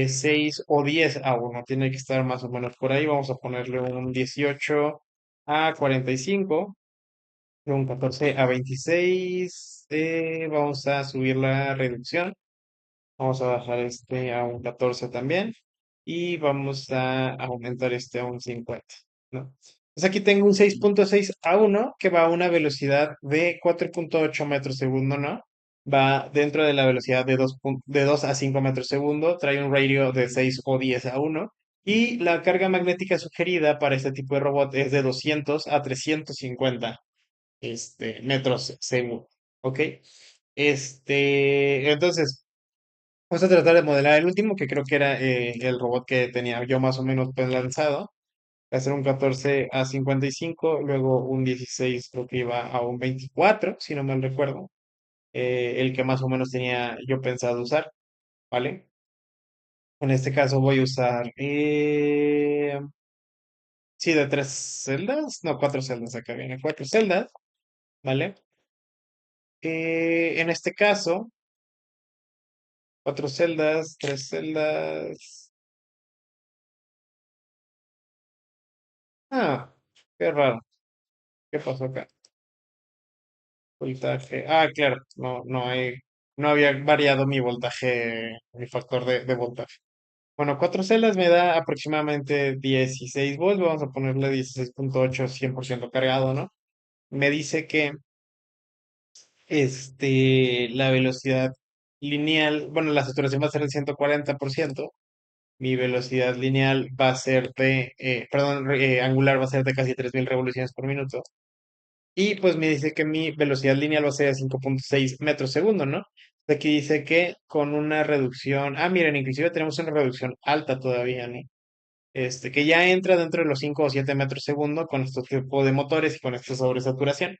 6 o 10 a 1. Tiene que estar más o menos por ahí. Vamos a ponerle un 18 a 45, un 14 a 26. Vamos a subir la reducción. Vamos a bajar este a un 14 también. Y vamos a aumentar este a un 50, ¿no? Pues aquí tengo un 6.6 a 1 que va a una velocidad de 4.8 metros segundo, ¿no? Va dentro de la velocidad de 2 a 5 metros segundo. Trae un radio de 6 o 10 a 1. Y la carga magnética sugerida para este tipo de robot es de 200 a 350 metros segundo. ¿Ok? Entonces, vamos a tratar de modelar el último, que creo que era el robot que tenía yo más o menos pues lanzado. Va a ser un 14 a 55, luego un 16 creo que iba a un 24 si no mal recuerdo. El que más o menos tenía yo pensado usar, ¿vale? En este caso voy a usar, sí, de 3 celdas, no, 4 celdas, acá viene 4 celdas, ¿vale? En este caso, 4 celdas, 3 celdas. Ah, qué raro. ¿Qué pasó acá? Voltaje. Ah, claro, no había variado mi voltaje, mi factor de voltaje. Bueno, 4 celdas me da aproximadamente 16 volts. Vamos a ponerle 16.8, 100% cargado, ¿no? Me dice que la velocidad lineal, bueno, la saturación va a ser de 140%. Mi velocidad lineal va a ser perdón, angular va a ser de casi 3000 revoluciones por minuto. Y pues me dice que mi velocidad lineal va a ser de 5.6 metros segundo, ¿no? Aquí dice que con una reducción, miren, inclusive tenemos una reducción alta todavía, ¿no? Que ya entra dentro de los 5 o 7 metros segundo con este tipo de motores y con esta sobresaturación,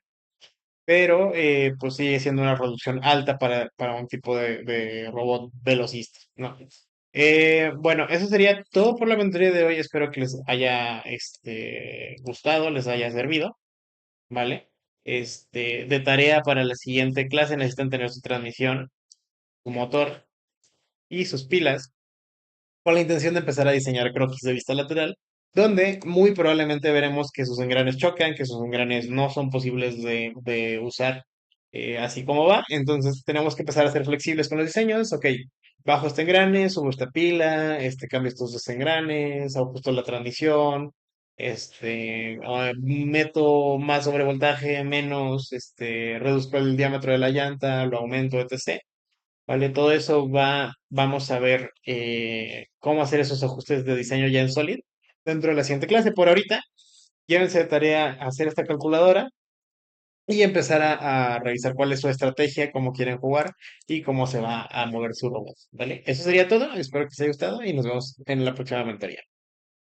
pero pues sigue siendo una reducción alta para un tipo de robot velocista, ¿no? Bueno, eso sería todo por la mentoría de hoy. Espero que les haya gustado, les haya servido. ¿Vale? De tarea para la siguiente clase necesitan tener su transmisión, su motor y sus pilas con la intención de empezar a diseñar croquis de vista lateral, donde muy probablemente veremos que sus engranes chocan, que sus engranes no son posibles de usar así como va. Entonces tenemos que empezar a ser flexibles con los diseños. Ok, bajo este engrane, subo esta pila, cambio estos dos engranes, ajusto la transmisión, meto más sobrevoltaje, menos, reduzco el diámetro de la llanta, lo aumento, etc. ¿Vale? Todo eso vamos a ver cómo hacer esos ajustes de diseño ya en Solid dentro de la siguiente clase. Por ahorita, llévense de tarea a hacer esta calculadora y empezar a revisar cuál es su estrategia, cómo quieren jugar y cómo se va a mover su robot, ¿vale? Eso sería todo. Espero que les haya gustado y nos vemos en la próxima mentoría.